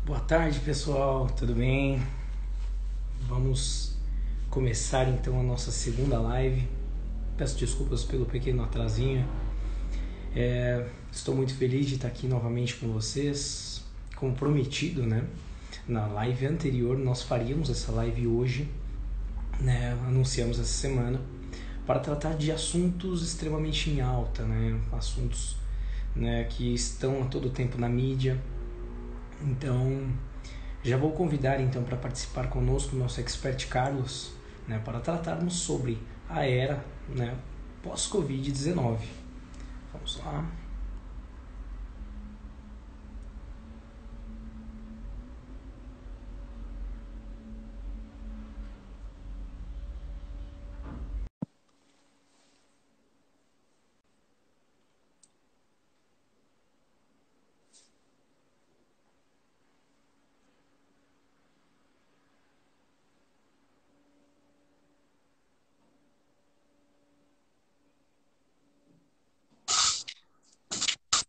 Boa tarde, pessoal, tudo bem? Vamos começar então a nossa segunda live. Peço desculpas pelo pequeno atrasinho. Estou muito feliz de estar aqui novamente com vocês. Como prometido, né? Na live anterior, nós faríamos essa live hoje, né? Anunciamos essa semana, para tratar de assuntos extremamente em alta, né? Assuntos, né, que estão a todo tempo na mídia. Então, já vou convidar então para participar conosco o nosso expert Carlos, né, para tratarmos sobre a era, né, pós-Covid-19. Vamos lá.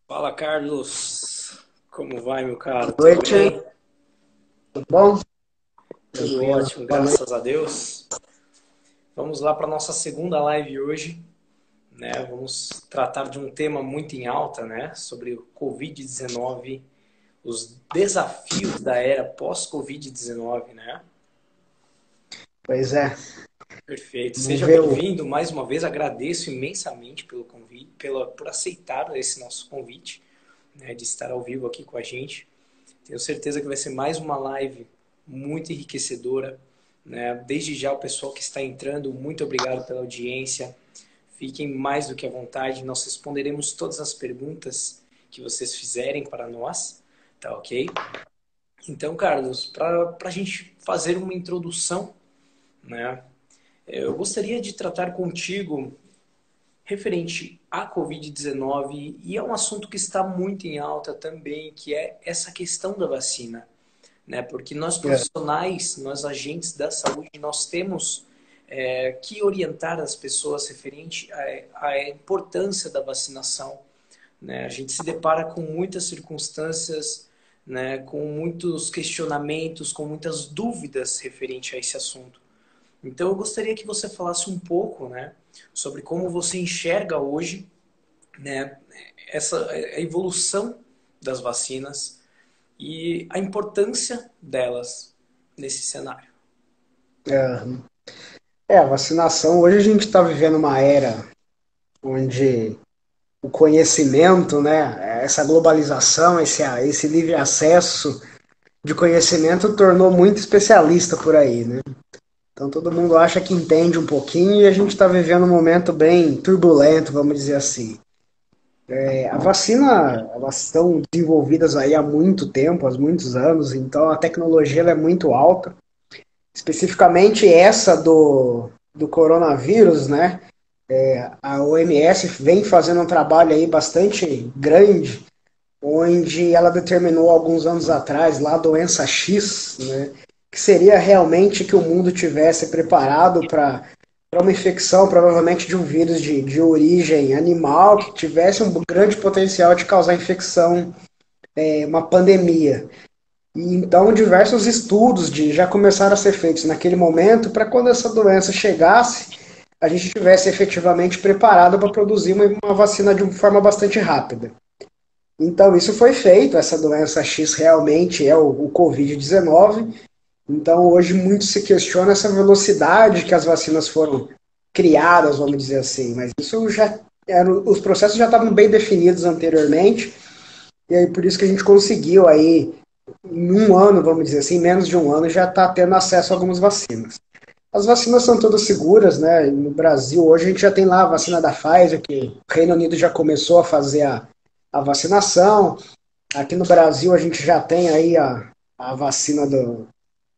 Fala, Carlos. Como vai, meu caro? Boa Tudo noite, bem? tudo bom? Tudo Tranquilo. ótimo, Boa noite. graças a Deus. Vamos lá para a nossa segunda live hoje, né? Vamos tratar de um tema muito em alta, né? Sobre o Covid-19, os desafios da era pós-Covid-19, né? Pois é, Perfeito. vamos Seja ver o. bem-vindo mais uma vez. Agradeço imensamente pelo convite, por aceitar esse nosso convite, né, de estar ao vivo aqui com a gente. Tenho certeza que vai ser mais uma live muito enriquecedora, né? Desde já o pessoal que está entrando, muito obrigado pela audiência. Fiquem mais do que à vontade. Nós responderemos todas as perguntas que vocês fizerem para nós, tá ok? Então, Carlos, para a gente fazer uma introdução, né? Eu gostaria de tratar contigo referente à Covid-19 e é um assunto que está muito em alta também, que é essa questão da vacina, né? Porque nós É, profissionais, nós agentes da saúde, nós temos que orientar as pessoas referente à importância da vacinação, né? A gente se depara com muitas circunstâncias, né? Com muitos questionamentos, com muitas dúvidas referente a esse assunto. Então eu gostaria que você falasse um pouco, né, sobre como você enxerga hoje, né, essa a evolução das vacinas e a importância delas nesse cenário. a vacinação. Hoje a gente está vivendo uma era onde o conhecimento, né, essa globalização, esse livre acesso de conhecimento tornou muito especialista por aí, né? Então todo mundo acha que entende um pouquinho e a gente está vivendo um momento bem turbulento, vamos dizer assim. A vacina, elas estão desenvolvidas aí há muito tempo, há muitos anos, então a tecnologia ela é muito alta. Especificamente essa do coronavírus, né? A OMS vem fazendo um trabalho aí bastante grande, onde ela determinou alguns anos atrás lá a doença X, né? Que seria realmente que o mundo tivesse preparado para uma infecção, provavelmente de um vírus de origem animal, que tivesse um grande potencial de causar infecção, uma pandemia. E então diversos estudos já começaram a ser feitos naquele momento para quando essa doença chegasse, a gente estivesse efetivamente preparado para produzir uma vacina de uma forma bastante rápida. Então isso foi feito, essa doença X realmente é o Covid-19. Então hoje muito se questiona essa velocidade que as vacinas foram criadas, vamos dizer assim, mas isso já os processos já estavam bem definidos anteriormente, e aí por isso que a gente conseguiu aí em um ano, vamos dizer assim, menos de um ano, já está tendo acesso a algumas vacinas. As vacinas são todas seguras, né? No Brasil, hoje a gente já tem lá a vacina da Pfizer, que o Reino Unido já começou a fazer a vacinação. Aqui no Brasil a gente já tem aí a vacina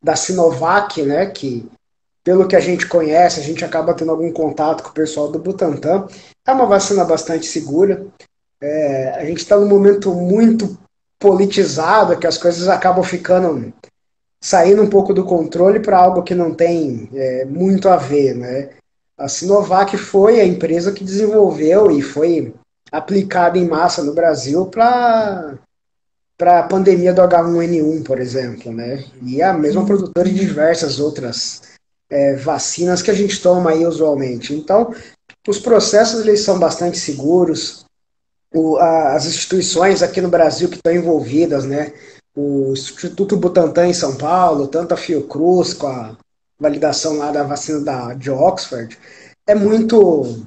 da Sinovac, né? Que, pelo que a gente conhece, a gente acaba tendo algum contato com o pessoal do Butantan. É uma vacina bastante segura. A gente está num momento muito politizado, que as coisas acabam ficando saindo um pouco do controle para algo que não tem muito a ver, né? A Sinovac foi a empresa que desenvolveu e foi aplicada em massa no Brasil para para a pandemia do H1N1, por exemplo, né? E a mesma produtora de diversas outras vacinas que a gente toma aí usualmente. Então, os processos eles são bastante seguros. As instituições aqui no Brasil que estão envolvidas, né? O Instituto Butantan em São Paulo, tanto a Fiocruz com a validação lá da vacina de Oxford, é muito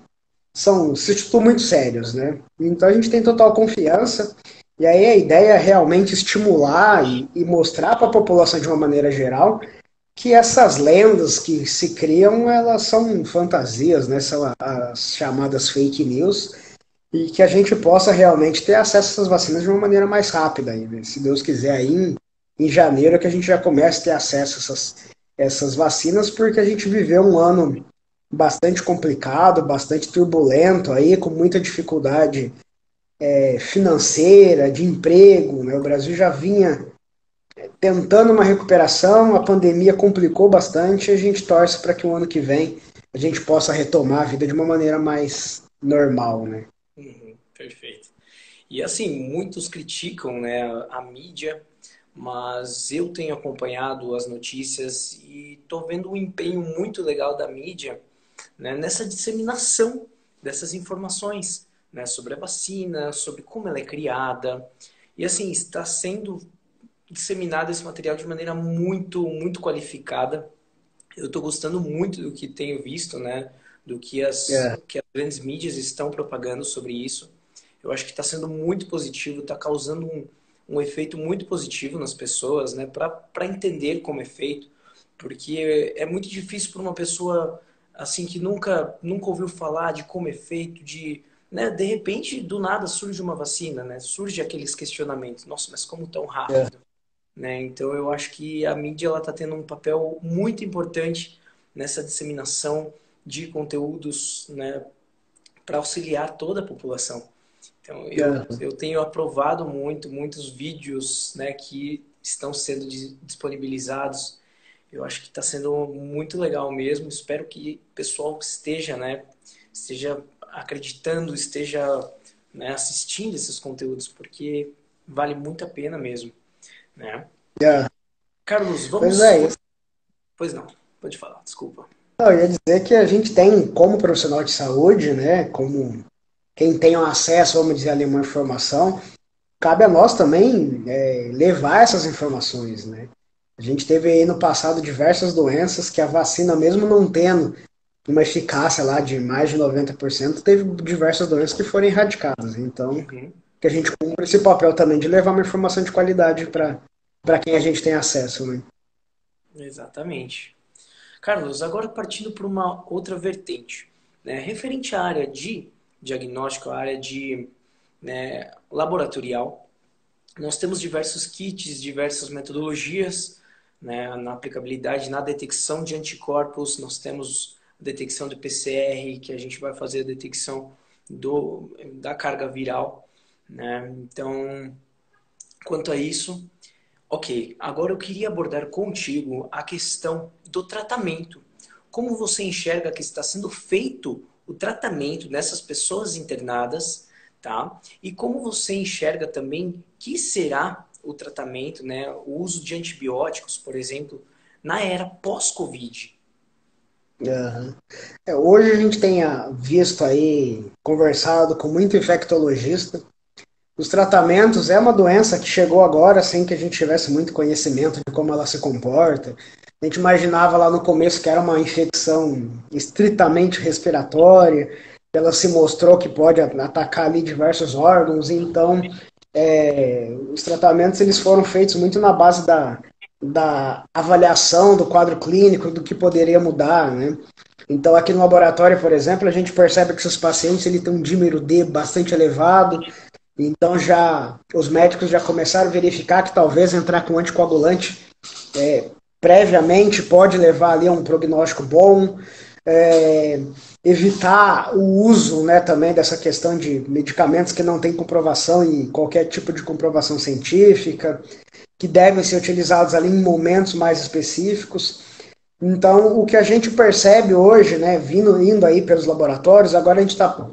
são institutos muito sérios, né? Então a gente tem total confiança. E aí a ideia é realmente estimular e mostrar para a população de uma maneira geral que essas lendas que se criam, elas são fantasias, né? São as chamadas fake news, e que a gente possa realmente ter acesso a essas vacinas de uma maneira mais rápida aí, né? Se Deus quiser, aí em janeiro que a gente já comece a ter acesso a essas vacinas, porque a gente viveu um ano bastante complicado, bastante turbulento aí, com muita dificuldade financeira, de emprego, né? O Brasil já vinha tentando uma recuperação, a pandemia complicou bastante, e a gente torce para que o ano que vem a gente possa retomar a vida de uma maneira mais normal, né? Uhum, perfeito. E assim, muitos criticam, né, a mídia, mas eu tenho acompanhado as notícias e estou vendo um empenho muito legal da mídia, né, nessa disseminação dessas informações, né, sobre a vacina, sobre como ela é criada. E assim, está sendo disseminado esse material de maneira muito qualificada. Eu estou gostando muito do que tenho visto, né, do É, que as grandes mídias estão propagando sobre isso. Eu acho que está sendo muito positivo, está causando um efeito muito positivo nas pessoas, né, para entender como é feito, porque é muito difícil para uma pessoa assim que nunca ouviu falar de como é feito, né, de repente do nada surge uma vacina, né, surge aqueles questionamentos, nossa, mas como tão é, rápido, né? Então eu acho que a mídia ela está tendo um papel muito importante nessa disseminação de conteúdos, né, para auxiliar toda a população. Então, é. eu tenho aprovado muitos vídeos, né, que estão sendo disponibilizados. Eu acho que está sendo muito legal mesmo. Espero que o pessoal esteja, né, esteja acreditando, esteja, né, assistindo esses conteúdos, porque vale muito a pena mesmo, né? É. Carlos, Pois é, isso. Pois não, pode falar, desculpa. Não, eu ia dizer que a gente tem, como profissional de saúde, né, como quem tem um acesso, vamos dizer ali, uma informação, cabe a nós também levar essas informações, né? A gente teve aí no passado diversas doenças que a vacina, mesmo não tendo uma eficácia lá de mais de 90%, teve diversas doenças que foram erradicadas. Então, Uhum, que a gente cumpra esse papel também de levar uma informação de qualidade para quem a gente tem acesso, né? exatamente. Carlos, agora partindo para uma outra vertente, né? Referente à área de diagnóstico, à área de, né, laboratorial, nós temos diversos kits, diversas metodologias, né, na aplicabilidade, na detecção de anticorpos, nós temos a detecção de PCR, que a gente vai fazer a detecção da carga viral, né? Então, quanto a isso, ok, agora eu queria abordar contigo a questão do tratamento. Como você enxerga que está sendo feito o tratamento nessas pessoas internadas, tá? E como você enxerga também que será o tratamento, né? O uso de antibióticos, por exemplo, na era pós-Covid. Aham. Hoje a gente tem visto aí, conversado com muito infectologista. Os tratamentos é uma doença que chegou agora sem que a gente tivesse muito conhecimento de como ela se comporta. A gente imaginava lá no começo que era uma infecção estritamente respiratória, ela se mostrou que pode atacar ali diversos órgãos, então os tratamentos eles foram feitos muito na base da avaliação do quadro clínico, do que poderia mudar, né? Então, aqui no laboratório, por exemplo, a gente percebe que os pacientes ele têm um dímero D bastante elevado, então já os médicos já começaram a verificar que talvez entrar com anticoagulante previamente pode levar ali a um prognóstico bom, é, evitar o uso, né, também dessa questão de medicamentos que não têm comprovação e qualquer tipo de comprovação científica, que devem ser utilizados ali em momentos mais específicos. Então, o que a gente percebe hoje, né, indo aí pelos laboratórios, agora a gente está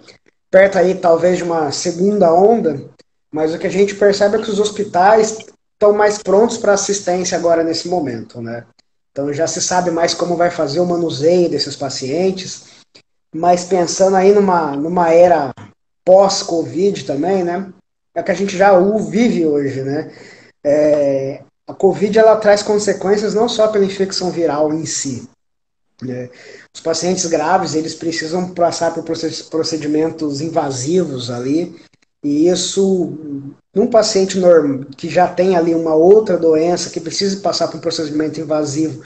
perto aí talvez de uma segunda onda, mas o que a gente percebe é que os hospitais estão mais prontos para assistência agora nesse momento, né? Então já se sabe mais como vai fazer o manuseio desses pacientes, mas pensando aí numa era pós-Covid também, né? É o que a gente já vive hoje, né? A Covid ela traz consequências não só pela infecção viral em si, né? Os pacientes graves eles precisam passar por procedimentos invasivos ali, e isso, num paciente que já tem ali uma outra doença que precisa passar por um procedimento invasivo,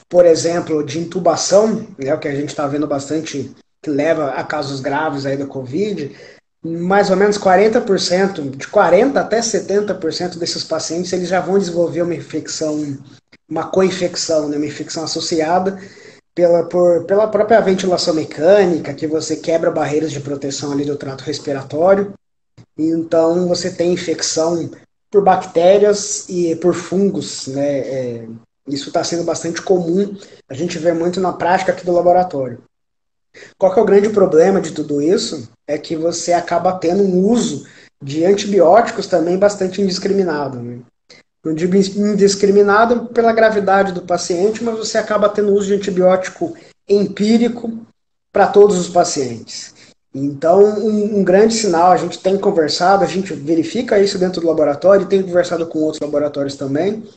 por exemplo, de intubação, né, o que a gente está vendo bastante que leva a casos graves aí da Covid, mais ou menos 40%, de 40% até 70% desses pacientes, eles já vão desenvolver uma infecção, uma co-infecção, né, uma infecção associada pela própria ventilação mecânica, que você quebra barreiras de proteção ali do trato respiratório, então você tem infecção por bactérias e por fungos, né? Isso está sendo bastante comum, a gente vê muito na prática aqui do laboratório. Qual que é o grande problema de tudo isso? É que você acaba tendo um uso de antibióticos também bastante indiscriminado, né? Não digo indiscriminado pela gravidade do paciente, mas você acaba tendo uso de antibiótico empírico para todos os pacientes. Então, um grande sinal, a gente tem conversado, a gente verifica isso dentro do laboratório, tem conversado com outros laboratórios também,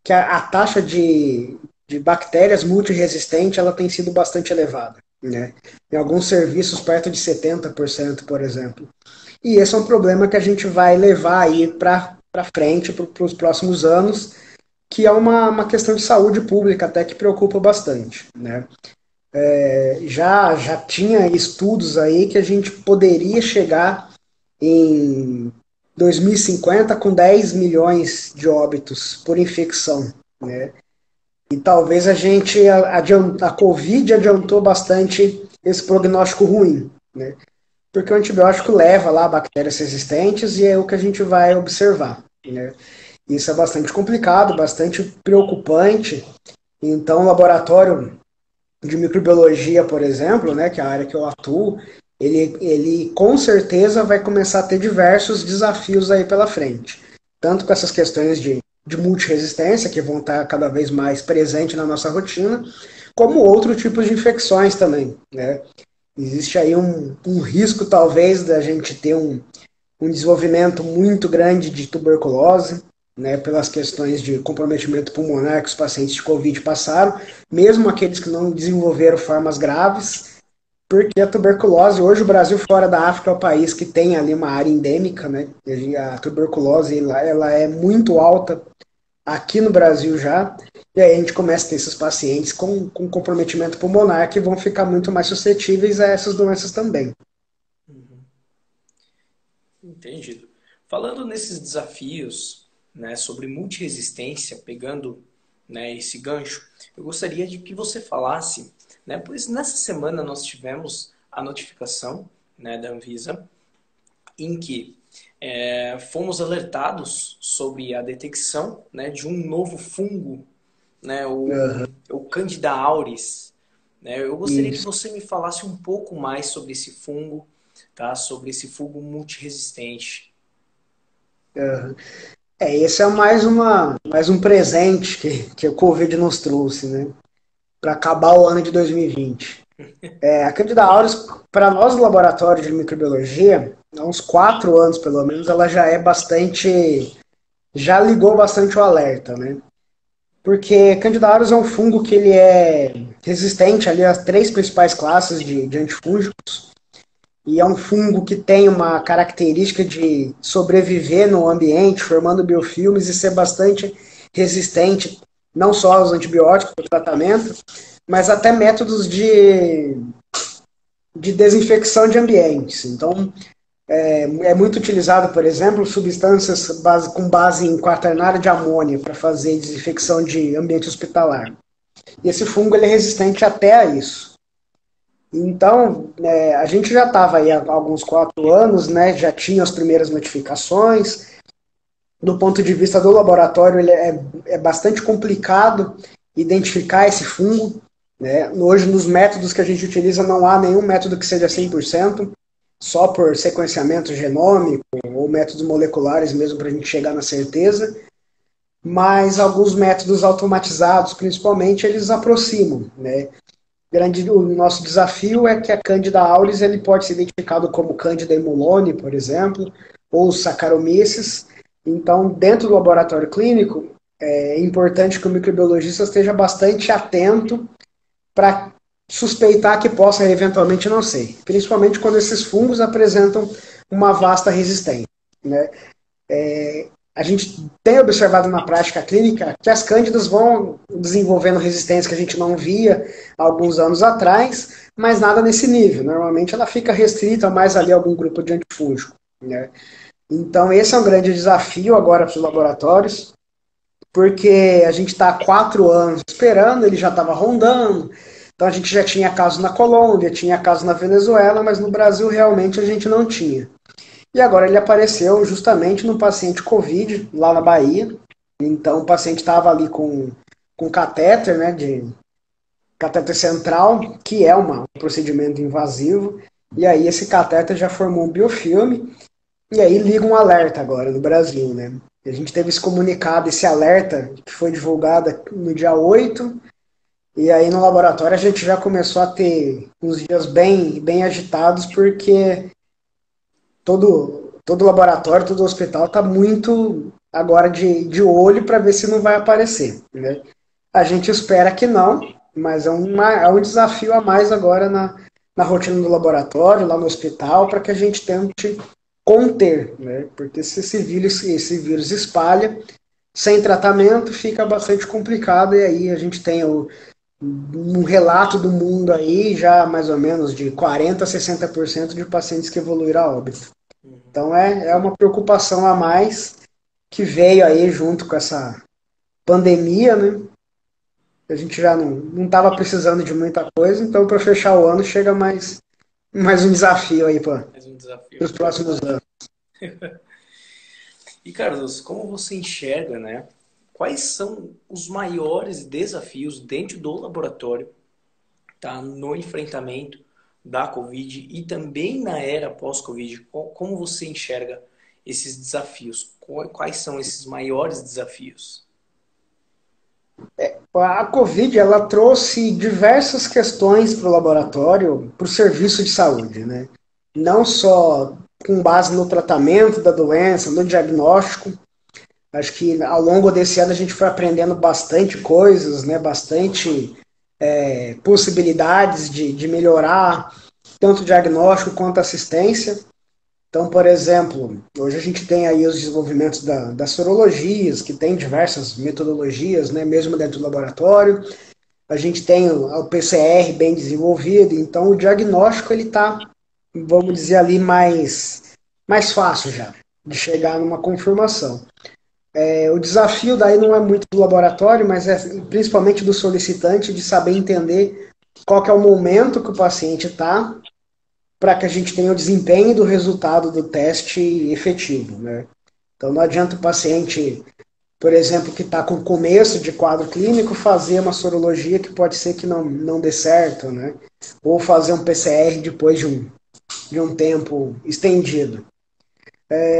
que a taxa de bactérias multiresistentes ela tem sido bastante elevada, né? Em alguns serviços perto de 70%, por exemplo. E esse é um problema que a gente vai levar aí para frente, para os próximos anos, que é uma questão de saúde pública até que preocupa bastante, né? Já tinha estudos aí que a gente poderia chegar em 2050 com 10 milhões de óbitos por infecção, né? E talvez a Covid adiantou bastante esse prognóstico ruim, né? Porque o antibiótico leva lá bactérias resistentes e é o que a gente vai observar, né? Isso é bastante complicado, bastante preocupante. Então, o laboratório de microbiologia, por exemplo, né, que é a área que eu atuo, ele com certeza vai começar a ter diversos desafios aí pela frente. Tanto com essas questões de multiresistência, que vão estar cada vez mais presentes na nossa rotina, como outros tipos de infecções também, né? Existe aí um risco, talvez, da gente ter um desenvolvimento muito grande de tuberculose, né, pelas questões de comprometimento pulmonar que os pacientes de Covid passaram, mesmo aqueles que não desenvolveram formas graves, porque a tuberculose, hoje o Brasil fora da África é o país que tem ali uma área endêmica, né? A tuberculose ela é muito alta aqui no Brasil já, e aí a gente começa a ter esses pacientes com comprometimento pulmonar que vão ficar muito mais suscetíveis a essas doenças também. Entendido. Falando nesses desafios, né, sobre multiresistência, pegando, né, esse gancho, eu gostaria de que você falasse, né, pois nessa semana nós tivemos a notificação, né, da Anvisa, em que fomos alertados sobre a detecção, né, de um novo fungo, né, o Candida auris. Né? Eu gostaria que você me falasse um pouco mais sobre esse fungo, tá? Sobre esse fungo multiresistente. Esse é mais um presente que o Covid nos trouxe, né? Para acabar o ano de 2020. A Candida auris, para nós do laboratório de microbiologia, há uns 4 anos pelo menos, ela já é bastante. Já ligou bastante o alerta, né? Porque Candida auris é um fungo que ele é resistente ali às 3 principais classes de antifúngicos. E é um fungo que tem uma característica de sobreviver no ambiente, formando biofilmes e ser bastante resistente, não só aos antibióticos para o tratamento, mas até métodos de desinfecção de ambientes. Então, é muito utilizado, por exemplo, substâncias com base em quaternário de amônia para fazer desinfecção de ambiente hospitalar. E esse fungo ele é resistente até a isso. Então, a gente já estava aí há alguns 4 anos, né, já tinha as primeiras notificações. Do ponto de vista do laboratório, ele é bastante complicado identificar esse fungo, né? Hoje, nos métodos que a gente utiliza, não há nenhum método que seja 100%. só por sequenciamento genômico ou métodos moleculares mesmo para a gente chegar na certeza, mas alguns métodos automatizados, principalmente, eles aproximam, né? O nosso desafio é que a Candida auris ele pode ser identificado como Candida emulone, por exemplo, ou Saccharomyces. Então, dentro do laboratório clínico, é importante que o microbiologista esteja bastante atento para suspeitar que possa eventualmente não ser, principalmente quando esses fungos apresentam uma vasta resistência, né? A gente tem observado na prática clínica que as cândidas vão desenvolvendo resistência que a gente não via há alguns anos atrás, mas nada nesse nível. Normalmente ela fica restrita mais ali a algum grupo de antifúngico, né? Então esse é um grande desafio agora para os laboratórios, porque a gente está há 4 anos esperando, ele já estava rondando, então a gente já tinha casos na Colômbia, tinha casos na Venezuela, mas no Brasil realmente a gente não tinha. E agora ele apareceu justamente no paciente COVID, lá na Bahia. Então o paciente estava ali com catéter, né, de catéter central, que é um procedimento invasivo. E aí esse catéter já formou um biofilme. E aí liga um alerta agora no Brasil, né? A gente teve esse comunicado, esse alerta, que foi divulgado no dia 8. E aí no laboratório a gente já começou a ter uns dias bem agitados, porque todo laboratório, todo hospital está muito agora de olho para ver se não vai aparecer, né? A gente espera que não, mas é um desafio a mais agora na rotina do laboratório, lá no hospital, para que a gente tente conter, né? Porque se esse vírus espalha, sem tratamento fica bastante complicado, e aí a gente tem um relato do mundo aí, já mais ou menos de 40% a 60% de pacientes que evoluíram a óbito. Então é uma preocupação a mais que veio aí junto com essa pandemia, né? A gente já não estava precisando de muita coisa, então para fechar o ano chega mais um desafio aí para Mais um desafio. os próximos anos. E Carlos, como você enxerga, né? Quais são os maiores desafios dentro do laboratório, tá? No enfrentamento da Covid e também na era pós-Covid? Como você enxerga esses desafios? Quais são esses maiores desafios? A Covid ela trouxe diversas questões para o laboratório, para o serviço de saúde, né? Não só com base no tratamento da doença, no diagnóstico. Acho que ao longo desse ano a gente foi aprendendo bastante coisas, né? Bastante possibilidades de melhorar tanto o diagnóstico quanto a assistência. Então, por exemplo, hoje a gente tem aí os desenvolvimentos das sorologias, que tem diversas metodologias, né, mesmo dentro do laboratório. A gente tem o PCR bem desenvolvido, então o diagnóstico ele está, vamos dizer ali, mais fácil já, de chegar numa confirmação. O desafio daí não é muito do laboratório, mas é principalmente do solicitante de saber entender qual que é o momento que o paciente está, para que a gente tenha o desempenho do resultado do teste efetivo, né? Então não adianta o paciente, por exemplo, que está com começo de quadro clínico, fazer uma sorologia que pode ser que não dê certo, né? Ou fazer um PCR depois de um tempo estendido.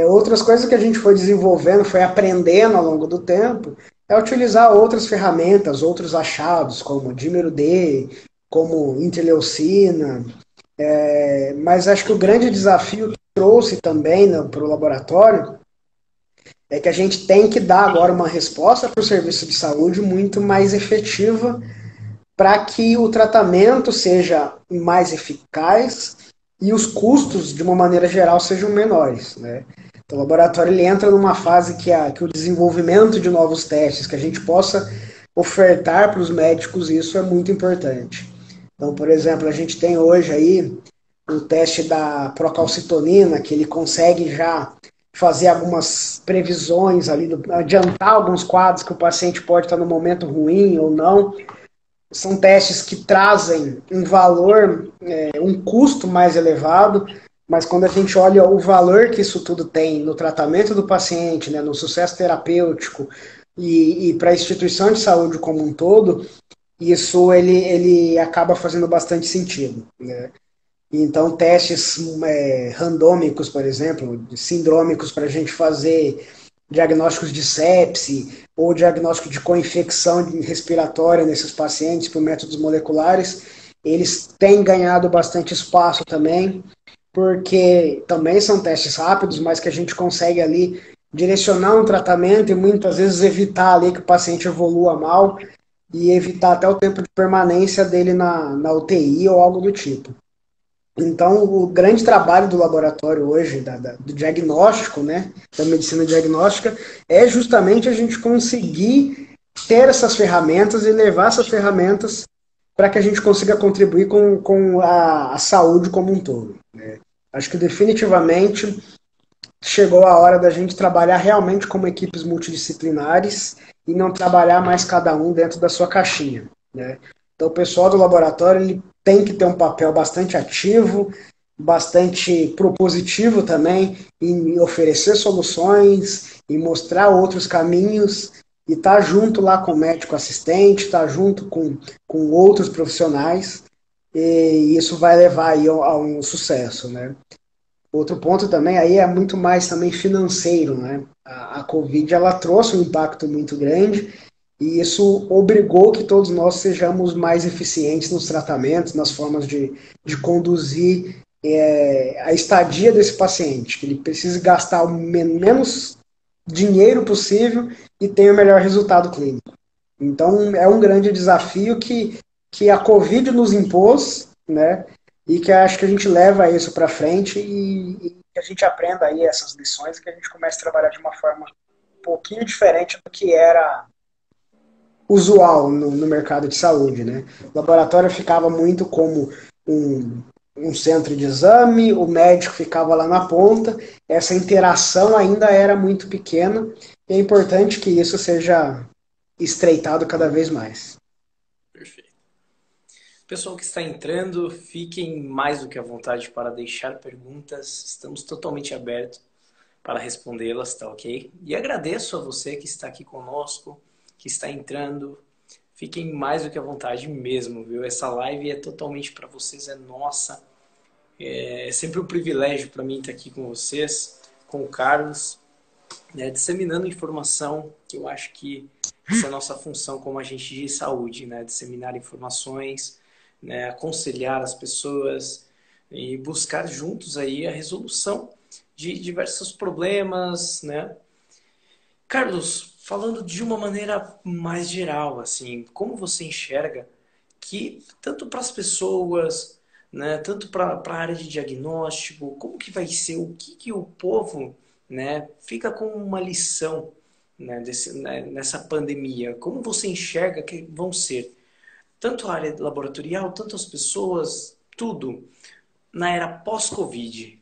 Outras coisas que a gente foi desenvolvendo, foi aprendendo ao longo do tempo, é utilizar outras ferramentas, outros achados, como dímero D, como interleucina, mas acho que o grande desafio que trouxe também, né, para o laboratório é que a gente tem que dar agora uma resposta para o serviço de saúde muito mais efetiva para que o tratamento seja mais eficaz e os custos, de uma maneira geral, sejam menores, né? Então, o laboratório ele entra numa fase que o desenvolvimento de novos testes, que a gente possa ofertar para os médicos, isso é muito importante. Então, por exemplo, a gente tem hoje aí o teste da procalcitonina, que ele consegue já fazer algumas previsões ali, adiantar alguns quadros que o paciente pode estar no momento ruim ou não. São testes que trazem um valor, um custo mais elevado, mas quando a gente olha o valor que isso tudo tem no tratamento do paciente, né, no sucesso terapêutico e para a instituição de saúde como um todo, isso ele acaba fazendo bastante sentido, né? Então, testes randômicos, por exemplo, sindrômicos para a gente fazer diagnósticos de sepse ou diagnóstico de co-infecção respiratória nesses pacientes por métodos moleculares, eles têm ganhado bastante espaço também, porque também são testes rápidos, mas que a gente consegue ali direcionar um tratamento e muitas vezes evitar ali que o paciente evolua mal e evitar até o tempo de permanência dele na UTI ou algo do tipo. Então, o grande trabalho do laboratório hoje, do diagnóstico, né, da medicina diagnóstica, é justamente a gente conseguir ter essas ferramentas e levar essas ferramentas para que a gente consiga contribuir com a saúde como um todo, né? Acho que definitivamente chegou a hora da gente trabalhar realmente como equipes multidisciplinares e não trabalhar mais cada um dentro da sua caixinha, né? Então, o pessoal do laboratório ele tem que ter um papel bastante ativo, bastante propositivo também, em oferecer soluções, em mostrar outros caminhos, e estar junto lá com o médico assistente, estar junto com outros profissionais, e isso vai levar aí a um sucesso, né? Outro ponto também aí é muito mais também financeiro, né? A Covid ela trouxe um impacto muito grande e isso obrigou que todos nós sejamos mais eficientes nos tratamentos, nas formas de conduzir a estadia desse paciente, que ele precise gastar o menos dinheiro possível e tenha o melhor resultado clínico. Então é um grande desafio que a Covid nos impôs, né? E que acho que a gente leva isso para frente e que a gente aprenda aí essas lições e que a gente comece a trabalhar de uma forma um pouquinho diferente do que era usual no mercado de saúde, né? O laboratório ficava muito como um centro de exame, o médico ficava lá na ponta, essa interação ainda era muito pequena e é importante que isso seja estreitado cada vez mais. Perfeito. Pessoal que está entrando, fiquem mais do que à vontade para deixar perguntas. Estamos totalmente abertos para respondê-las, tá ok? E agradeço a você que está aqui conosco, que está entrando. Fiquem mais do que à vontade mesmo, viu? Essa live é totalmente para vocês, é nossa. É sempre um privilégio para mim estar aqui com vocês, com o Carlos, né, disseminando informação, que eu acho que essa é a nossa função como agente de saúde, né? Disseminar informações, né? Aconselhar as pessoas e buscar juntos aí a resolução de diversos problemas, né? Carlos, falando de uma maneira mais geral, assim, como você enxerga que tanto para as pessoas, né, tanto para a área de diagnóstico, como que vai ser, o que o povo, né, fica com uma lição, né, nessa pandemia? Como você enxerga que vão ser tanto a área laboratorial, tanto as pessoas, tudo na era pós-Covid?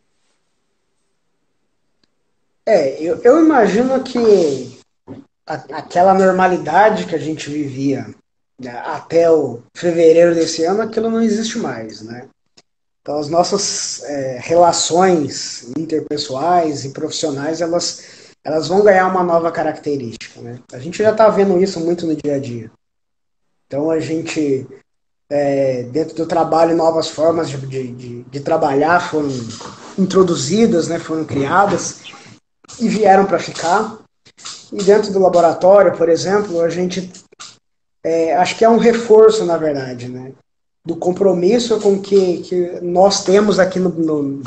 Eu imagino que aquela normalidade que a gente vivia, né, até o fevereiro desse ano, aquilo não existe mais, né? Então, as nossas relações interpessoais e profissionais, elas vão ganhar uma nova característica, né? A gente já está vendo isso muito no dia a dia. Então, a gente, dentro do trabalho, novas formas de trabalhar foram introduzidas, né, foram criadas e vieram para ficar. E dentro do laboratório, por exemplo, a gente acho que é um reforço, na verdade, né? Do compromisso com que nós temos aqui no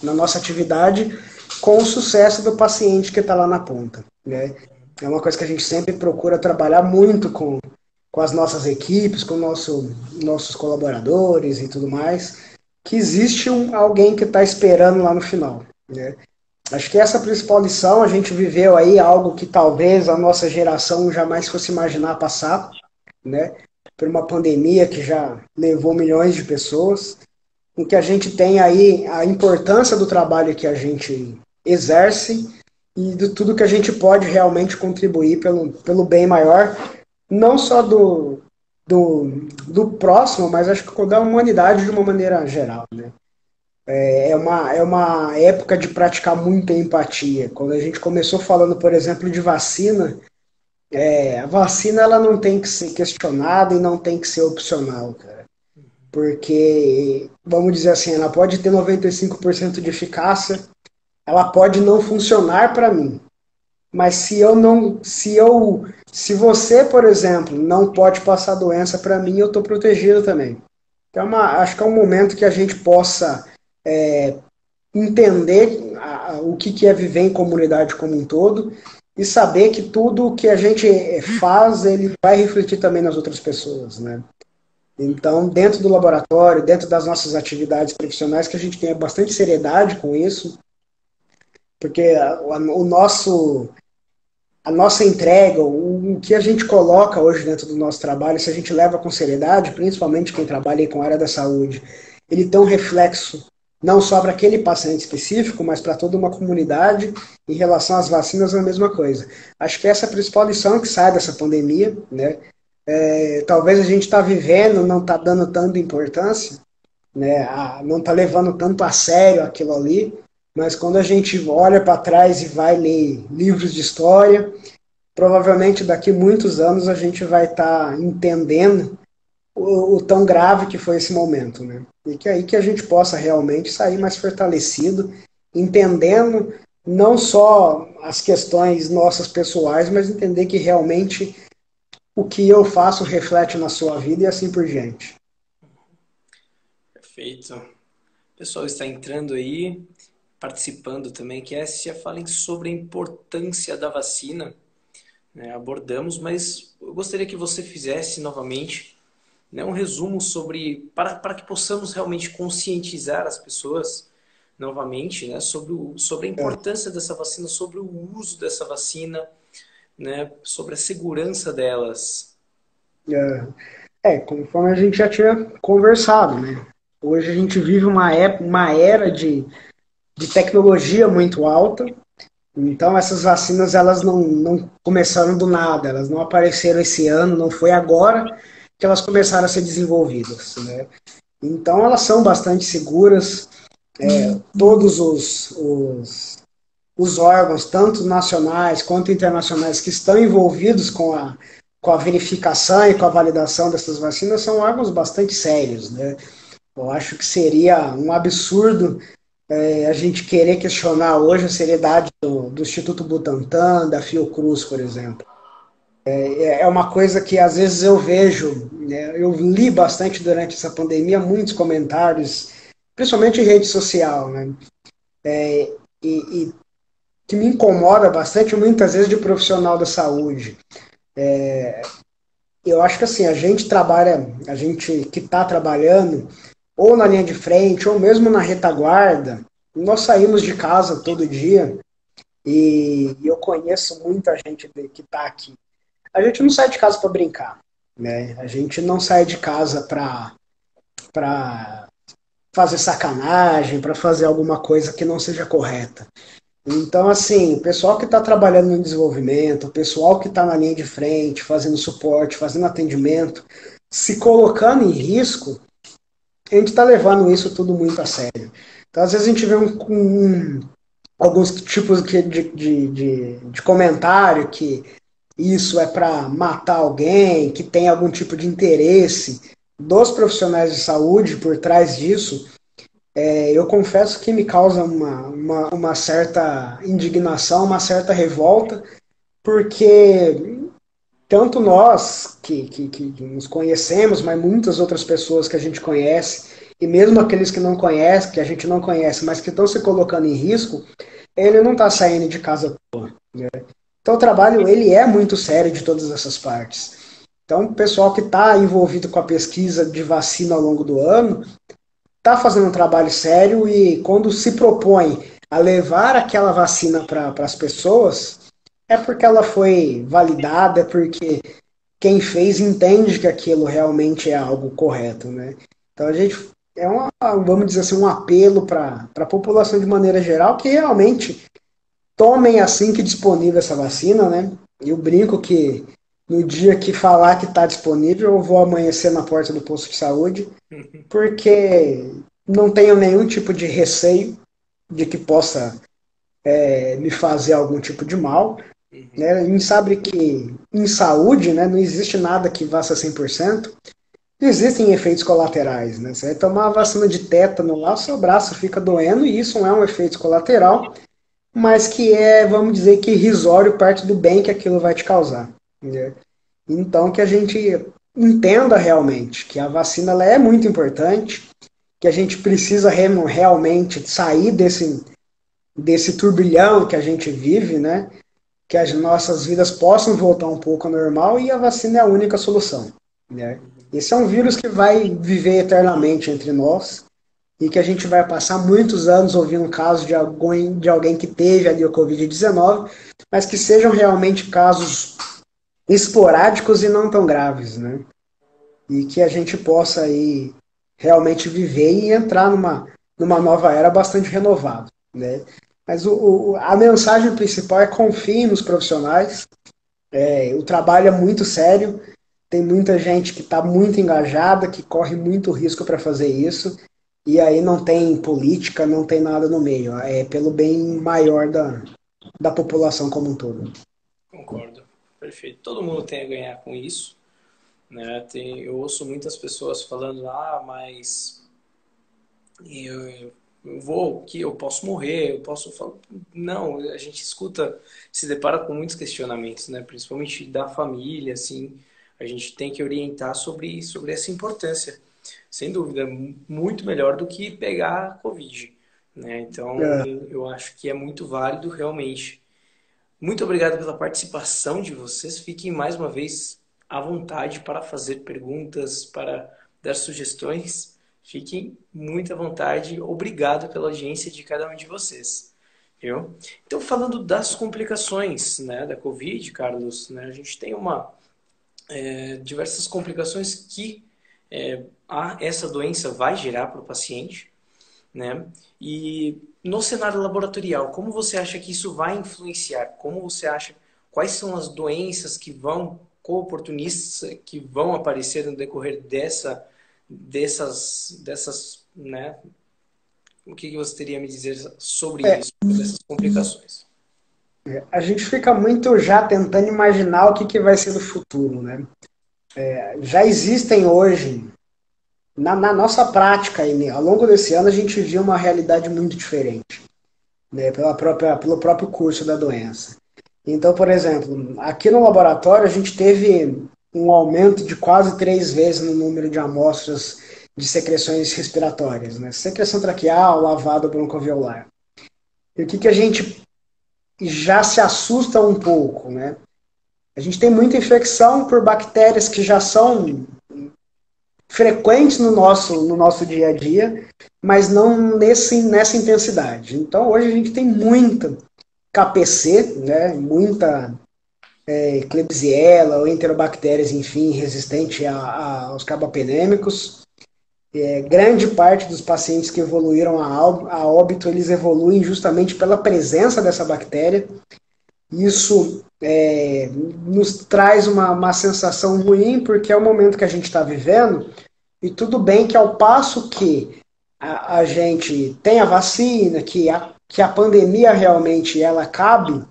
na nossa atividade com o sucesso do paciente que está lá na ponta, né? É uma coisa que a gente sempre procura trabalhar muito com as nossas equipes, com nossos colaboradores e tudo mais, que existe alguém que está esperando lá no final, né? Acho que essa é a principal lição, a gente viveu aí algo que talvez a nossa geração jamais fosse imaginar passar, né? Por uma pandemia que já levou milhões de pessoas, em que a gente tem aí a importância do trabalho que a gente exerce e de tudo que a gente pode realmente contribuir pelo bem maior, não só do próximo, mas acho que da humanidade de uma maneira geral, né? É uma época de praticar muita empatia. Quando a gente começou falando, por exemplo, de vacina, a vacina ela não tem que ser questionada e não tem que ser opcional, cara. Porque, vamos dizer assim, ela pode ter 95% de eficácia, ela pode não funcionar para mim. Mas se eu não, se você, por exemplo, não pode passar doença para mim, eu estou protegido também. Então, acho que é um momento que a gente possa entender o que é viver em comunidade como um todo e saber que tudo o que a gente faz, ele vai refletir também nas outras pessoas, né? Então, dentro do laboratório, dentro das nossas atividades profissionais, que a gente tenha bastante seriedade com isso, porque a nossa entrega, o que a gente coloca hoje dentro do nosso trabalho, se a gente leva com seriedade, principalmente quem trabalha com a área da saúde, ele tem um reflexo não só para aquele paciente específico, mas para toda uma comunidade. Em relação às vacinas, é a mesma coisa. Acho que essa é a principal lição que sai dessa pandemia, né? Talvez a gente está vivendo, não está dando tanta importância, né? Não está levando tanto a sério aquilo ali, mas quando a gente olha para trás e vai ler livros de história, provavelmente daqui a muitos anos a gente vai estar entendendo o tão grave que foi esse momento, né? E que aí que a gente possa realmente sair mais fortalecido, entendendo não só as questões nossas pessoais, mas entender que realmente o que eu faço reflete na sua vida e assim por diante. Perfeito. O pessoal está entrando aí, participando também, que já falem sobre a importância da vacina, né? Abordamos, mas eu gostaria que você fizesse novamente, né, um resumo sobre, para que possamos realmente conscientizar as pessoas novamente, né, sobre a importância dessa vacina, sobre o uso dessa vacina, né, sobre a segurança delas. Conforme a gente já tinha conversado, né? Hoje a gente vive uma era de tecnologia muito alta. Então essas vacinas elas não começaram do nada, elas não apareceram esse ano, não foi agora que elas começaram a ser desenvolvidas, né? Então elas são bastante seguras, todos os órgãos, tanto nacionais quanto internacionais, que estão envolvidos com a verificação e com a validação dessas vacinas, são órgãos bastante sérios, né? Eu acho que seria um absurdo a gente querer questionar hoje a seriedade do Instituto Butantan, da Fiocruz, por exemplo. É uma coisa que às vezes eu vejo, né, eu li bastante durante essa pandemia, muitos comentários, principalmente em rede social, né, e que me incomoda bastante, muitas vezes, de profissional da saúde. Eu acho que assim, a gente trabalha, a gente que está trabalhando, ou na linha de frente, ou mesmo na retaguarda, nós saímos de casa todo dia, e eu conheço muita gente que está aqui. A gente não sai de casa para brincar, né? A gente não sai de casa para fazer sacanagem, para fazer alguma coisa que não seja correta. Então, assim, o pessoal que está trabalhando no desenvolvimento, o pessoal que está na linha de frente, fazendo suporte, fazendo atendimento, se colocando em risco, a gente está levando isso tudo muito a sério. Então, às vezes a gente vê alguns tipos de comentário que isso é para matar alguém, que tem algum tipo de interesse dos profissionais de saúde por trás disso. Eu confesso que me causa uma certa indignação, uma certa revolta, porque tanto nós que nos conhecemos, mas muitas outras pessoas que a gente conhece, e mesmo aqueles que não conhecem, que a gente não conhece, mas que estão se colocando em risco, ele não está saindo de casa. Então o trabalho ele é muito sério de todas essas partes. Então o pessoal que está envolvido com a pesquisa de vacina ao longo do ano está fazendo um trabalho sério e quando se propõe a levar aquela vacina para as pessoas, é porque ela foi validada, é porque quem fez entende que aquilo realmente é algo correto, né? Então a gente vamos dizer assim, um apelo para a população de maneira geral que realmente tomem assim que disponível essa vacina, né? Eu brinco que no dia que falar que está disponível, eu vou amanhecer na porta do posto de saúde, porque não tenho nenhum tipo de receio de que possa me fazer algum tipo de mal. Né? A gente sabe que em saúde, né, não existe nada que vá ser 100%, existem efeitos colaterais, né? Você vai tomar a vacina de tétano lá, o seu braço fica doendo, e isso não é um efeito colateral, mas que é, vamos dizer que irrisório parte do bem que aquilo vai te causar. Né? Então, que a gente entenda realmente que a vacina ela é muito importante, que a gente precisa realmente sair desse turbilhão que a gente vive, né? Que as nossas vidas possam voltar um pouco ao normal e a vacina é a única solução. Né? Esse é um vírus que vai viver eternamente entre nós e que a gente vai passar muitos anos ouvindo casos de alguém que teve ali o Covid-19, mas que sejam realmente casos esporádicos e não tão graves, né? E que a gente possa aí realmente viver e entrar numa nova era bastante renovada, né? Mas a mensagem principal é confie nos profissionais. O trabalho é muito sério, tem muita gente que está muito engajada, que corre muito risco para fazer isso, e aí não tem política, não tem nada no meio. É pelo bem maior da população como um todo. Concordo. Perfeito. Todo mundo tem a ganhar com isso, né? Eu ouço muitas pessoas falando, mas eu vou, que eu posso morrer, eu posso falar. Não, a gente escuta, se depara com muitos questionamentos, né? Principalmente da família, assim, a gente tem que orientar sobre essa importância. Sem dúvida, muito melhor do que pegar a Covid, né? Então, É, eu acho que é muito válido realmente. Muito obrigado pela participação de vocês. Fiquem mais uma vez à vontade para fazer perguntas, para dar sugestões. Fiquem muito à vontade. Obrigado pela audiência de cada um de vocês. Viu? Então, falando das complicações, né, da Covid, Carlos, né, a gente tem diversas complicações que essa doença vai gerar para o paciente, né? E no cenário laboratorial, como você acha que isso vai influenciar? Como você acha, quais são as doenças que vão, co-oportunistas, que vão aparecer no decorrer dessas, né? O que você teria a me dizer sobre é, isso, sobre essas complicações? a gente fica muito já tentando imaginar o que vai ser no futuro, né? Já existem hoje, na nossa prática, ao longo desse ano, a gente viu uma realidade muito diferente, né? Pelo próprio curso da doença. Então, por exemplo, aqui no laboratório a gente teve um aumento de quase 3 vezes no número de amostras de secreções respiratórias, né? Secreção traqueal, lavado broncoalveolar. E o que a gente já se assusta um pouco, né? A gente tem muita infecção por bactérias que já são frequentes no nosso dia a dia, mas não nessa intensidade. Então, hoje a gente tem muita KPC, né? Muita Klebsiella ou enterobactérias, enfim, resistente aos carbapenêmicos. Grande parte dos pacientes que evoluíram a óbito, eles evoluem justamente pela presença dessa bactéria. Isso nos traz uma sensação ruim, porque é o momento que a gente está vivendo, e tudo bem que ao passo que a gente tem a vacina, que a pandemia realmente ela acabe,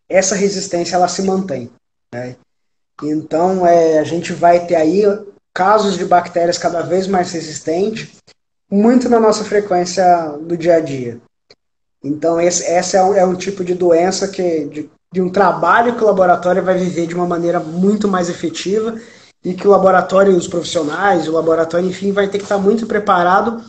essa resistência ela se mantém. Né? Então, a gente vai ter aí casos de bactérias cada vez mais resistentes, muito na nossa frequência do dia a dia. Então, essa é um tipo de doença de um trabalho que o laboratório vai viver de uma maneira muito mais efetiva e que o laboratório, os profissionais, o laboratório, enfim, vai ter que estar muito preparado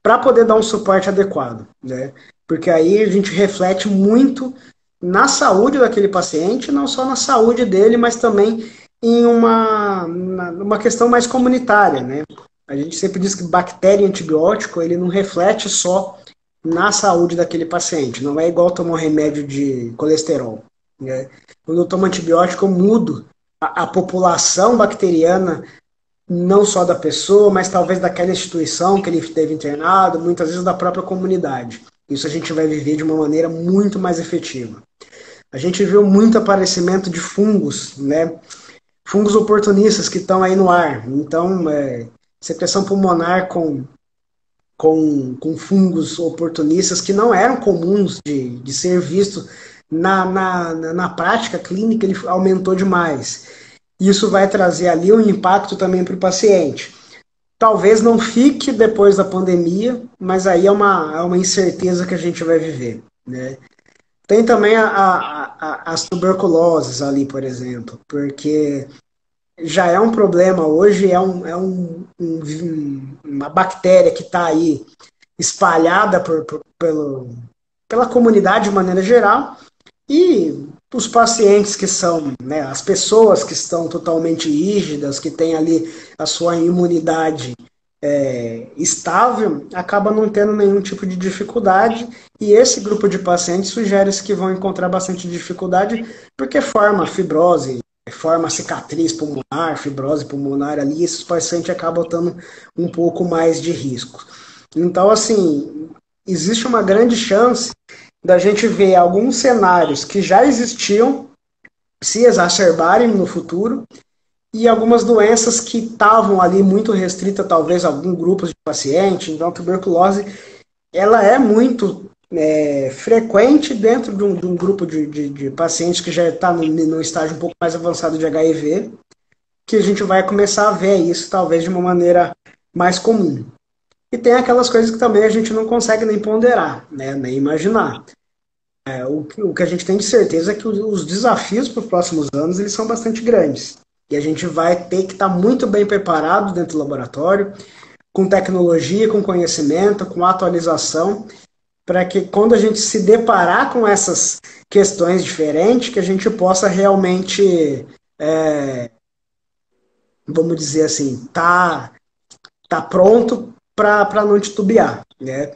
para poder dar um suporte adequado. Né? Porque aí a gente reflete muito na saúde daquele paciente, não só na saúde dele, mas também em uma questão mais comunitária, né? A gente sempre diz que bactéria e antibiótico, ele não reflete só na saúde daquele paciente, não é igual tomar um remédio de colesterol, né? Quando eu tomo antibiótico, eu mudo a população bacteriana, não só da pessoa, mas talvez daquela instituição que ele esteve internado, muitas vezes da própria comunidade. Isso a gente vai viver de uma maneira muito mais efetiva. A gente viu muito aparecimento de fungos, né? Fungos oportunistas que estão aí no ar. Então, secreção pulmonar com fungos oportunistas que não eram comuns de ser visto na prática clínica, ele aumentou demais. Isso vai trazer ali um impacto também para o paciente. Talvez não fique depois da pandemia, mas aí é uma incerteza que a gente vai viver, né? Tem também as tuberculoses ali, por exemplo, porque já é um problema hoje, uma bactéria que está aí espalhada pela comunidade de maneira geral, e os pacientes que são, né, as pessoas que estão totalmente rígidas, que têm ali a sua imunidade estável, acaba não tendo nenhum tipo de dificuldade, e esse grupo de pacientes sugere-se que vão encontrar bastante dificuldade, porque forma fibrose, forma cicatriz pulmonar, fibrose pulmonar ali, e esses pacientes acabam tendo um pouco mais de risco. Então, assim, existe uma grande chance da gente ver alguns cenários que já existiam se exacerbarem no futuro e algumas doenças que estavam ali muito restritas, talvez a algum grupo de pacientes. Então, a tuberculose ela é muito frequente dentro de um grupo de pacientes que já está no estágio um pouco mais avançado de HIV, que a gente vai começar a ver isso talvez de uma maneira mais comum. E tem aquelas coisas que também a gente não consegue nem ponderar, né, nem imaginar. O que a gente tem de certeza é que os desafios para os próximos anos eles são bastante grandes. E a gente vai ter que estar muito bem preparado dentro do laboratório, com tecnologia, com conhecimento, com atualização, para que quando a gente se deparar com essas questões diferentes, que a gente possa realmente, vamos dizer assim, tá pronto para não titubear, né?